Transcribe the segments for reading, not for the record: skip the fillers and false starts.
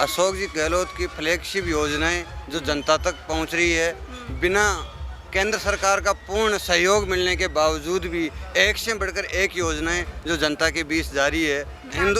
अशोक जी गहलोत की फ्लैगशिप योजनाएं जो जनता तक पहुंच रही है, बिना केंद्र सरकार का पूर्ण सहयोग मिलने के बावजूद भी एक से बढ़कर एक योजनाएं जो जनता के बीच जारी है।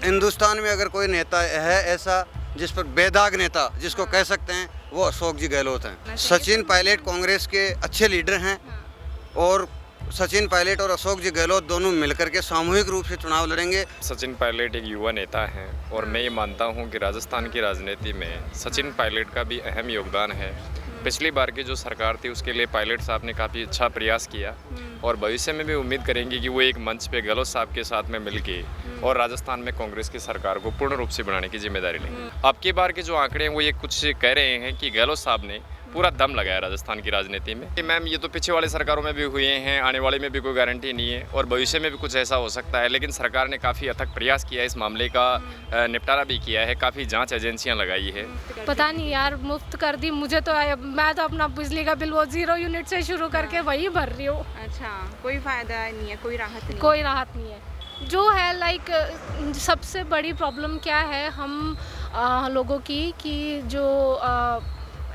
हिंदुस्तान में अगर कोई नेता है ऐसा जिस पर बेदाग नेता जिसको कह सकते हैं, वो अशोक जी गहलोत हैं। सचिन पायलट कांग्रेस के अच्छे लीडर हैं और सचिन पायलट और अशोक जी गहलोत दोनों मिलकर के सामूहिक रूप से चुनाव लड़ेंगे। सचिन पायलट एक युवा नेता हैं और मैं ये मानता हूँ कि राजस्थान की राजनीति में सचिन पायलट का भी अहम योगदान है। पिछली बार की जो सरकार थी उसके लिए पायलट साहब ने काफ़ी अच्छा प्रयास किया और भविष्य में भी उम्मीद करेंगे कि वो एक मंच पे गहलोत साहब के साथ में मिलके और राजस्थान में कांग्रेस की सरकार को पूर्ण रूप से बनाने की जिम्मेदारी लेंगे। अब की बार के जो आंकड़े हैं वो ये कुछ कह रहे हैं कि गहलोत साहब ने पूरा दम लगाया राजस्थान की राजनीति में कि मैम ये तो पीछे वाले सरकारों में भी हुए हैं, आने वाले में भी कोई गारंटी नहीं है और भविष्य में भी कुछ ऐसा हो सकता है, लेकिन सरकार ने काफ़ी अथक प्रयास किया है, इस मामले का निपटारा भी किया है, काफ़ी जांच एजेंसियां लगाई है। पता नहीं यार, मुफ्त कर दी मुझे तो। मैं तो अपना बिजली का बिल वो 0 यूनिट से शुरू करके वही भर रही हूँ। अच्छा, कोई फायदा नहीं है, कोई राहत नहीं? कोई राहत नहीं है। जो है लाइक सबसे बड़ी प्रॉब्लम क्या है हम लोगों की कि जो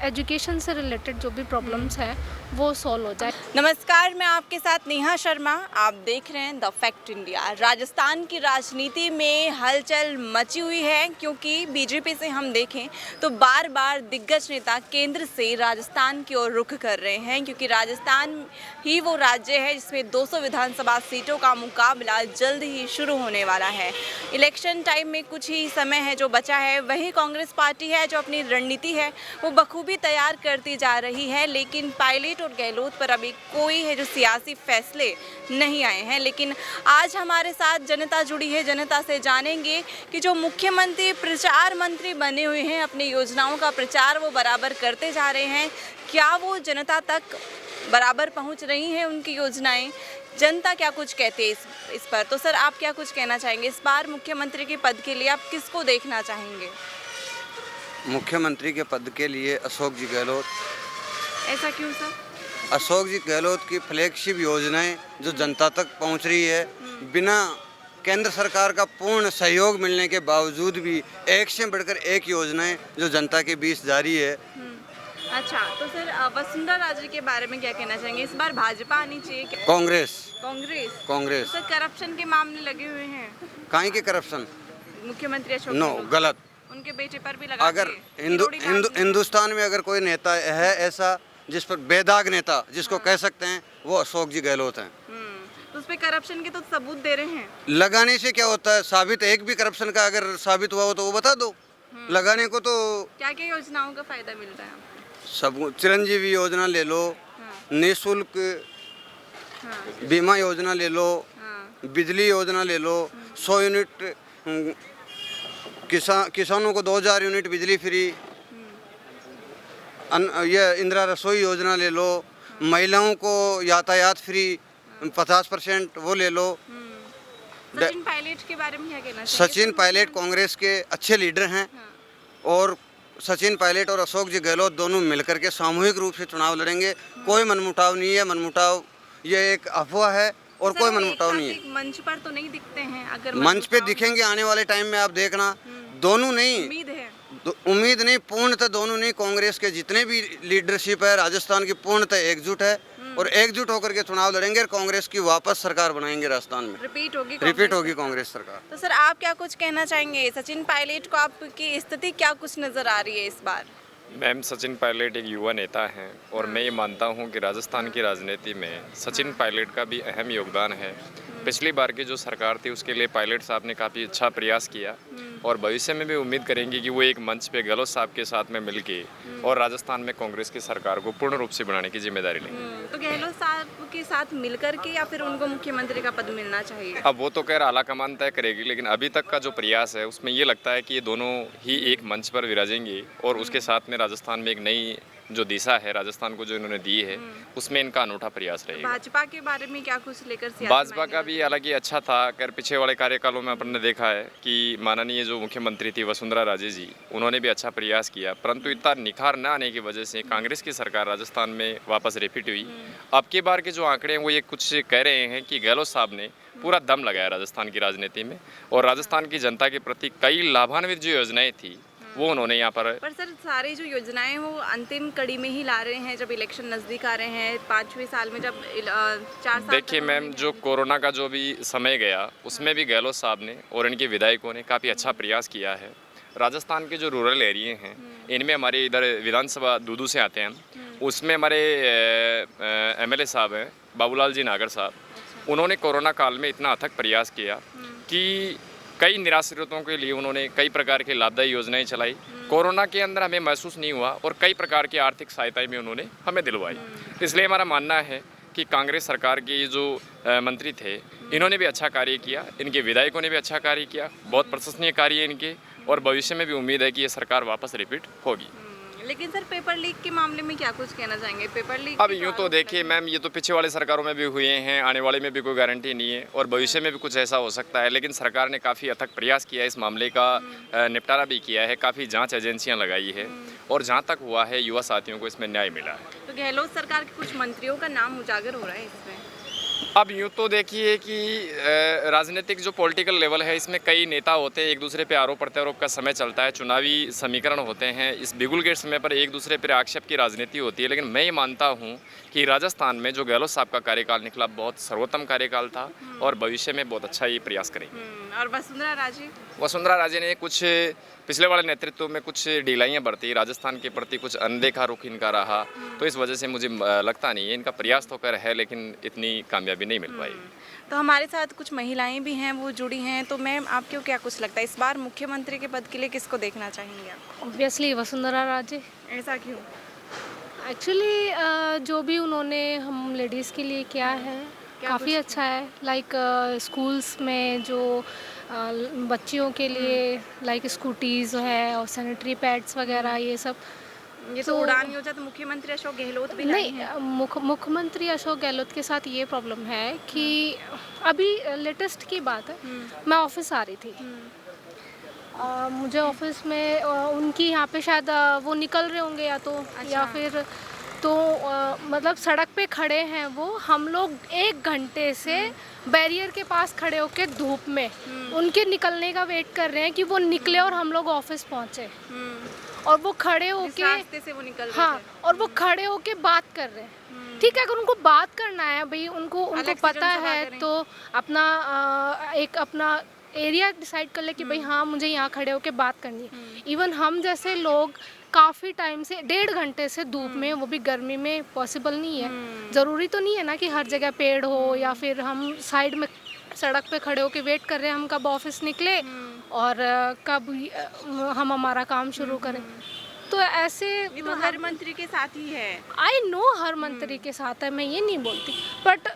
एजुकेशन से रिलेटेड जो भी प्रॉब्लम्स हैं वो सॉल्व हो जाए। नमस्कार, मैं आपके साथ नेहा शर्मा। आप देख रहे हैं द फैक्ट इंडिया। राजस्थान की राजनीति में हलचल मची हुई है क्योंकि बीजेपी से हम देखें तो बार बार दिग्गज नेता केंद्र से राजस्थान की ओर रुख कर रहे हैं, क्योंकि राजस्थान ही वो राज्य है जिसमें 200 विधानसभा सीटों का मुकाबला जल्द ही शुरू होने वाला है। इलेक्शन टाइम में कुछ ही समय है जो बचा है। वही कांग्रेस पार्टी है जो अपनी रणनीति है वो बखूबी तैयार करती जा रही है, लेकिन पायलट और गहलोत पर अभी कोई है जो सियासी फैसले नहीं आए हैं। लेकिन आज हमारे साथ जनता जुड़ी है, जनता से जानेंगे कि जो मुख्यमंत्री प्रचार मंत्री बने हुए हैं, अपनी योजनाओं का प्रचार वो बराबर करते जा रहे हैं, क्या वो जनता तक बराबर पहुंच रही हैं उनकी योजनाएं? जनता क्या कुछ कहती है इस पर? तो सर, आप क्या कुछ कहना चाहेंगे? इस बार मुख्यमंत्री के पद के लिए आप किसको देखना चाहेंगे? मुख्यमंत्री के पद के लिए अशोक जी गहलोत। ऐसा क्यों सर? अशोक जी गहलोत की फ्लैगशिप योजनाएं जो जनता तक पहुंच रही है, बिना केंद्र सरकार का पूर्ण सहयोग मिलने के बावजूद भी एक से बढ़कर एक योजनाएं जो जनता के बीच जारी है। अच्छा, तो सर वसुंधरा राजे के बारे में क्या कहना चाहेंगे? इस बार भाजपा आनी चाहिए क्या? कांग्रेस। तो सर करप्शन के मामले लगे हुए हैं। काहे के करप्शन? मुख्यमंत्री अशोक नो, गहलोत गलत। उनके बेटे पर भी लगा। अगर हिंदुस्तान में अगर कोई नेता है ऐसा जिस पर बेदाग नेता जिसको कह सकते हैं, वो अशोक जी गहलोत हैं। तो उस पे करप्शन के तो सबूत दे रहे हैं। लगाने से क्या होता है? साबित एक भी करप्शन का अगर साबित हुआ हो तो वो बता दो। लगाने को तो क्या क्या योजनाओं का फायदा मिल रहा है आपको? सब, चिरंजीवी योजना ले लो, निःशुल्क बीमा योजना ले लो, बिजली योजना ले लो, 100 यूनिट किसानों को 2000 यूनिट बिजली फ्री, ये इंदिरा रसोई योजना ले लो, महिलाओं को यातायात फ्री 50% वो ले लो। सचिन पायलट के बारे में क्या कहना चाहिए? सचिन पायलट कांग्रेस के अच्छे लीडर हैं और सचिन पायलट और अशोक जी गहलोत दोनों मिलकर के सामूहिक रूप से चुनाव लड़ेंगे। कोई मनमुटाव नहीं है। मनमुटाव ये एक अफवाह है और कोई मनमुटाव नहीं है। मंच पर तो नहीं दिखते हैं। अगर मंच पे दिखेंगे आने वाले टाइम में, आप देखना। दोनों नहीं, उम्मीद नहीं, पूर्णतः दोनों नहीं। कांग्रेस के जितने भी लीडरशिप है राजस्थान की पूर्णतः एकजुट है और एकजुट होकर के चुनाव लड़ेंगे और कांग्रेस की वापस सरकार बनाएंगे राजस्थान में। रिपीट होगी कांग्रेस सरकार। तो सर, आप क्या कुछ कहना चाहेंगे? सचिन पायलट को आपकी स्थिति क्या कुछ नजर आ रही है इस बार? मैम, सचिन पायलट एक युवा नेता हैं और मैं ये मानता हूँ कि राजस्थान की राजनीति में सचिन पायलट का भी अहम योगदान है। पिछली बार की जो सरकार थी उसके लिए पायलट साहब ने काफ़ी अच्छा प्रयास किया और भविष्य में भी उम्मीद करेंगे कि वो एक मंच पे गहलोत साहब के साथ में मिलके और राजस्थान में कांग्रेस की सरकार को पूर्ण रूप से बनाने की जिम्मेदारी लेंगे। तो गहलोत साहब के साथ मिलकर के या फिर उनको मुख्यमंत्री का पद मिलना चाहिए? अब वो तो खैर आलाकमान तय करेगी, लेकिन अभी तक का जो प्रयास है उसमें ये लगता है कि ये दोनों ही एक मंच पर विराजेंगे और उसके साथ में राजस्थान में एक नई जो दिशा है राजस्थान को जो इन्होंने दी है उसमें इनका अनूठा प्रयास रहेगा। भाजपा के बारे में क्या कुछ लेकर? भाजपा का भी हालांकि अच्छा था, अगर पिछले वाले कार्यकालों में अपन ने देखा है कि माननीय जो मुख्यमंत्री थी वसुंधरा राजे जी, उन्होंने भी अच्छा प्रयास किया, परंतु इतना निखार न आने की वजह से कांग्रेस की सरकार राजस्थान में वापस रिपीट हुई। अब की बार के जो आंकड़े हैं वो ये कुछ कह रहे हैं कि गहलोत साहब ने पूरा दम लगाया राजस्थान की राजनीति में और राजस्थान की जनता के प्रति कई लाभान्वित जो योजनाएं थी वो उन्होंने यहाँ पर पर सर सारी जो योजनाएं हैं वो अंतिम कड़ी में ही ला रहे हैं जब इलेक्शन नज़दीक आ रहे हैं 5वें साल में जब 4 साल देखिए तक मैम, उन्होंने- जो कोरोना का जो भी समय गया उसमें भी गहलोत साहब ने और इनके विधायकों ने काफ़ी अच्छा प्रयास किया है। राजस्थान के जो रूरल एरिए हैं इनमें हमारे इधर विधानसभा दूदू से आते हैं हम, उसमें हमारे एमएलए साहब हैं बाबूलाल जी नागर साहब, उन्होंने कोरोना काल में इतना अथक प्रयास किया कि कई निराश्रितों के लिए उन्होंने कई प्रकार की लाभदायी योजनाएं चलाई। कोरोना के अंदर हमें महसूस नहीं हुआ और कई प्रकार की आर्थिक सहायताएं भी उन्होंने हमें दिलवाई। इसलिए हमारा मानना है कि कांग्रेस सरकार के जो मंत्री थे इन्होंने भी अच्छा कार्य किया, इनके विधायकों ने भी अच्छा कार्य किया, बहुत प्रशंसनीय कार्य है इनके, और भविष्य में भी उम्मीद है कि ये सरकार वापस रिपीट होगी। लेकिन सर पेपर लीक के मामले में क्या कुछ कहना चाहेंगे? पेपर लीक अब के यूँ तो आरोप देखिए लगे। मैम, ये तो पीछे वाले सरकारों में भी हुए हैं, आने वाले में भी कोई गारंटी नहीं है और भविष्य में भी कुछ ऐसा हो सकता है, लेकिन सरकार ने काफ़ी अथक प्रयास किया है, इस मामले का निपटारा भी किया है, काफ़ी जांच एजेंसियां लगाई है और जहां तक हुआ है युवा साथियों को इसमें न्याय मिला है। तो गहलोत सरकार के कुछ मंत्रियों का नाम उजागर हो रहा है इसमें। अब यूँ तो देखिए कि राजनीतिक जो पॉलिटिकल लेवल है इसमें कई नेता होते हैं, एक दूसरे पे आरोप प्रत्यारोप का समय चलता है, चुनावी समीकरण होते हैं, इस बिगुल के समय पर एक दूसरे पर आक्षेप की राजनीति होती है। लेकिन मैं ये मानता हूँ कि राजस्थान में जो गहलोत साहब का कार्यकाल निकला बहुत सर्वोत्तम कार्यकाल था और भविष्य में बहुत अच्छा ये प्रयास करेंगे। और वसुंधरा राजे वसुंधरा राजे ने कुछ पिछले वाले नेतृत्व में कुछ ढिलाइयाँ बरती, राजस्थान के प्रति कुछ अनदेखा रुख इनका रहा, तो इस वजह से मुझे लगता नहीं है, इनका प्रयास तो कर है लेकिन इतनी कामयाबी नहीं मिल पाई। तो हमारे साथ कुछ महिलाएं भी हैं वो जुड़ी हैं, तो मैम आपको क्या कुछ लगता है इस बार मुख्यमंत्री के पद के लिए किसको देखना चाहेंगे आप? ऑब्वियसली वसुंधरा राजे। ऐसा क्यों? एक्चुअली जो भी उन्होंने हम लेडीज़ के लिए किया है काफ़ी अच्छा है। लाइक स्कूल्स में जो बच्चियों के लिए लाइक स्कूटीज़ है और सैनिटरी पैड्स वगैरह ये सब। ये तो उड़ान योजना तो मुख्यमंत्री अशोक गहलोत भी लाई नहीं, हैं। मुख्यमंत्री अशोक गहलोत के साथ ये प्रॉब्लम है कि अभी लेटेस्ट की बात है, मैं ऑफिस आ रही थी, मुझे ऑफिस में उनकी यहाँ पे शायद वो निकल रहे होंगे या तो या फिर तो मतलब सड़क पे खड़े हैं वो, हम लोग 1 घंटे से बैरियर के पास खड़े होके धूप में उनके निकलने का वेट कर रहे हैं कि वो निकले और हम लोग ऑफिस पहुँचे, और वो खड़े जिस होके रास्ते से वो निकल रहे हाँ, थे। और वो खड़े होके बात कर रहे हैं। ठीक है, अगर उनको बात करना है भाई, उनको अलग से पता जनसभा है करें। तो अपना एक अपना एरिया डिसाइड कर ले कि भाई हाँ मुझे यहाँ खड़े होके बात करनी है। इवन हम जैसे लोग काफ़ी टाइम से 1.5 घंटे से धूप में, वो भी गर्मी में पॉसिबल नहीं है। ज़रूरी तो नहीं है ना कि हर जगह पेड़ हो या फिर हम साइड में सड़क पे खड़े होके वेट कर रहे हैं हम कब ऑफिस निकले और कब हम हमारा काम शुरू करें। तो ऐसे ये तो हर मंत्री के साथ ही है। आई नो हर मंत्री के साथ है, मैं ये नहीं बोलती, बट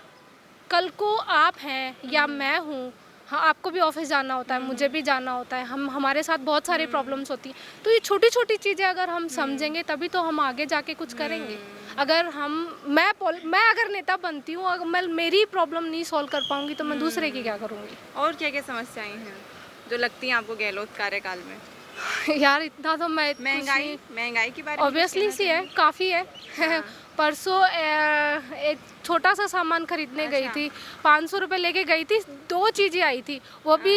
कल को आप हैं या मैं हूँ, हाँ आपको भी ऑफिस जाना होता है, मुझे भी जाना होता है, हमारे साथ बहुत सारी प्रॉब्लम्स होती हैं। तो ये छोटी छोटी चीज़ें अगर हम समझेंगे तभी तो हम आगे जाके कुछ करेंगे। अगर मैं अगर नेता बनती हूँ, अगर मैं मेरी प्रॉब्लम नहीं सॉल्व कर पाऊंगी तो मैं दूसरे की क्या करूँगी। और क्या क्या समस्याएं हैं जो लगती हैं आपको गहलोत कार्यकाल में? यार इतना तो मैं महंगाई के बारे में ऑब्वियसली सी है, काफ़ी है। परसों एक छोटा सा सामान खरीदने गई थी, 500 रुपये लेके गई थी, 2 चीज़ें आई थी, वो भी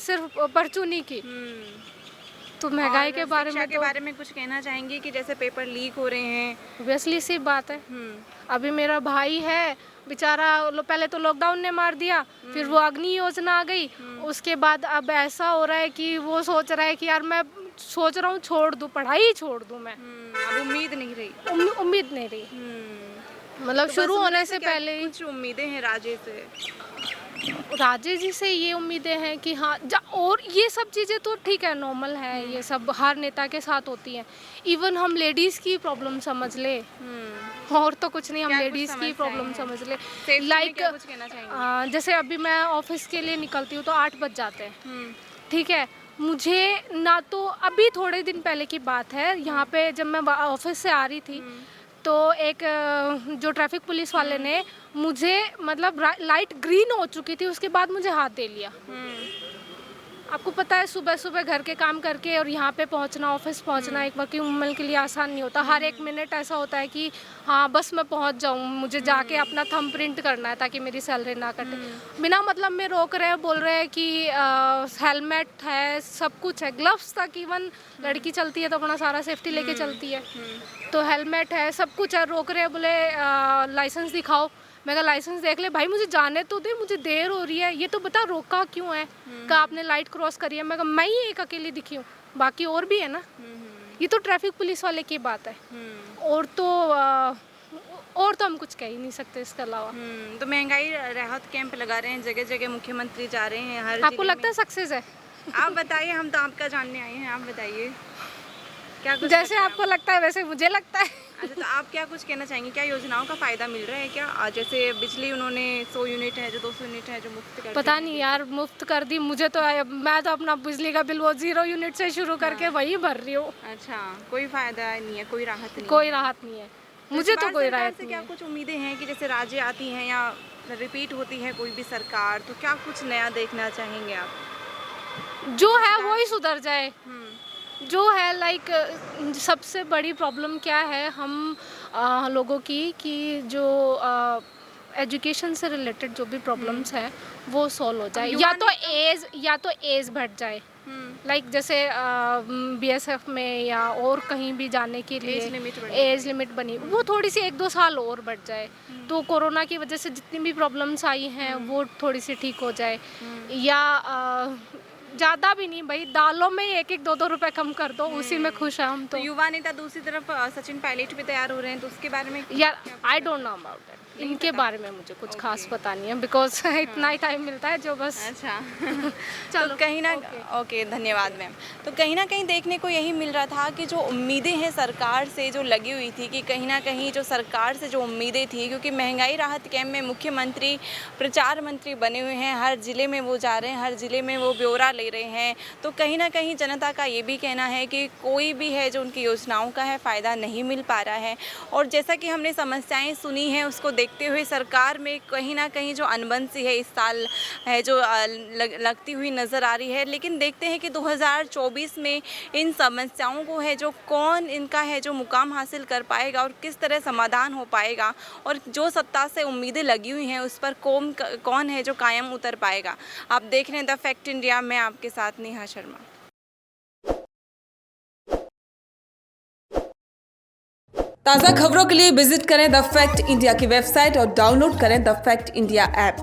सिर्फ परचूनी की। तो महंगाई के बारे में के बारे में कुछ कहना चाहेंगे कि जैसे पेपर लीक हो रहे हैं? ऑब्वियसली सी बात है। अभी मेरा भाई है बेचारा, पहले तो लॉकडाउन ने मार दिया, फिर वो अग्नि योजना आ गई, उसके बाद अब ऐसा हो रहा है कि वो सोच रहा है कि यार मैं सोच रहा हूँ छोड़ दूँ, पढ़ाई छोड़ दूँ मैं। अब उम्मीद नहीं रही। उम्मीद नहीं रही, मतलब तो शुरू बस होने उनमें से क्या पहले ही। कुछ उम्मीदें हैं राजे से? राजे जी से ये उम्मीदें हैं कि हाँ और ये सब चीज़ें तो ठीक है, नॉर्मल है, ये सब हर नेता के साथ होती हैं। इवन हम लेडीज़ की प्रॉब्लम समझ ले, और तो कुछ नहीं, हम लेडीज़ की प्रॉब्लम समझ ले। लाइक जैसे अभी मैं ऑफिस के लिए निकलती हूँ तो 8 बज जाते हैं, ठीक है। मुझे ना तो अभी थोड़े दिन पहले की बात है, यहाँ पे जब मैं ऑफिस से आ रही थी तो एक जो ट्रैफिक पुलिस वाले ने मुझे, मतलब लाइट ग्रीन हो चुकी थी, उसके बाद मुझे हाथ दे लिया। आपको पता है सुबह सुबह घर के काम करके और यहाँ पे पहुँचना, ऑफिस पहुँचना एक वर्किंग वूमन के लिए आसान नहीं होता। हर एक मिनट ऐसा होता है कि हाँ बस मैं पहुँच जाऊँ, मुझे जाके अपना थंब प्रिंट करना है ताकि मेरी सैलरी ना कटे। बिना मतलब में रोक रहे हैं, बोल रहे हैं कि हेलमेट है, सब कुछ है, ग्लव्स तक, इवन लड़की चलती है तो अपना सारा सेफ्टी लेके चलती है, तो हेलमेट है, सब कुछ है। रोक रहे हैं, बोले लाइसेंस दिखाओ। मैं कहा लाइसेंस देख ले भाई, मुझे जाने तो दे, मुझे देर हो रही है, ये तो बता रोका क्यों है। कहा आपने लाइट क्रॉस करी है। मैं कहा मैं ही एक अकेली दिखी हूँ, बाकी और भी है ना। ये तो ट्रैफिक पुलिस वाले की बात है, और तो हम कुछ कह ही नहीं सकते इसके अलावा। तो महंगाई राहत कैंप लगा रहे हैं, जगह जगह मुख्यमंत्री जा रहे हैं हर आपको जिले लगता है सक्सेस है? आप बताइए, हम तो आपका जानने आए हैं, आप बताइए क्या कुछ जैसे लगता है आपको लगता है वैसे मुझे लगता है। अच्छा, तो आप क्या कुछ कहना चाहेंगे? क्या योजनाओं का फायदा मिल रहा है क्या? जैसे बिजली उन्होंने 100 यूनिट है, जो 200 यूनिट है, जो मुफ्त कर पता दी नहीं यार, मुफ्त कर दी मुझे तो। मैं तो अपना बिजली का बिल वो 0 यूनिट से शुरू करके वही भर रही हूँ। अच्छा, कोई फायदा नहीं है, कोई राहत नहीं कोई है। राहत नहीं है मुझे, तो भारत कोई सरकार राहत से नहीं क्या है। कुछ उम्मीदें हैं कि जैसे राज्य आती हैं या रिपीट होती है कोई भी सरकार, तो क्या कुछ नया देखना चाहेंगे आप? जो है वो ही सुधर जाए। हम्म, जो है लाइक सबसे बड़ी प्रॉब्लम क्या है हम लोगों की, कि जो एजुकेशन से रिलेटेड जो भी प्रॉब्लम्स हैं वो सॉल्व हो जाए, या तो एज बढ़ जाए। लाइक जैसे बीएसएफ में या और कहीं भी जाने के लिए एज लिमिट बनी, वो थोड़ी सी 1-2 साल और बढ़ जाए, तो कोरोना की वजह से जितनी भी प्रॉब्लम्स आई हैं वो थोड़ी सी ठीक हो जाए। या ज़्यादा भी नहीं भाई, दालों में 1-1, 2-2 रुपए कम कर दो, उसी में खुश हैं हम तो तो। युवा नेता दूसरी तरफ सचिन पायलट भी तैयार हो रहे हैं, तो उसके बारे में यार I don't know about that, इनके बारे में मुझे कुछ खास पता नहीं है, बिकॉज इतना ही टाइम मिलता है जो बस। अच्छा चलो, तो कहीं ना ओके, धन्यवाद मैम। तो कहीं ना कहीं देखने को यही मिल रहा था कि जो उम्मीदें हैं सरकार से जो लगी हुई थी, कि कहीं ना कहीं जो सरकार से जो उम्मीदें थी, क्योंकि महंगाई राहत कैंप में मुख्यमंत्री प्रचार मंत्री बने हुए हैं, हर ज़िले में वो जा रहे हैं, हर ज़िले में वो ब्यौरा ले रहे हैं, तो कहीं ना कहीं जनता का ये भी कहना है कि कोई भी है जो उनकी योजनाओं का है फ़ायदा नहीं मिल पा रहा है। और जैसा कि हमने समस्याएँ सुनी हैं, उसको देखते हुए सरकार में कहीं ना कहीं जो अनबन सी है इस साल है, जो लगती हुई नज़र आ रही है। लेकिन देखते हैं कि 2024 में इन समस्याओं को है जो कौन इनका है जो मुकाम हासिल कर पाएगा और किस तरह समाधान हो पाएगा, और जो सत्ता से उम्मीदें लगी हुई हैं उस पर कौन है जो कायम उतर पाएगा। आप देख रहे हैं द फैक्ट इंडिया, मैं आपके साथ नेहा शर्मा। ताज़ा खबरों के लिए विजिट करें द फैक्ट इंडिया की वेबसाइट और डाउनलोड करें द फैक्ट इंडिया ऐप।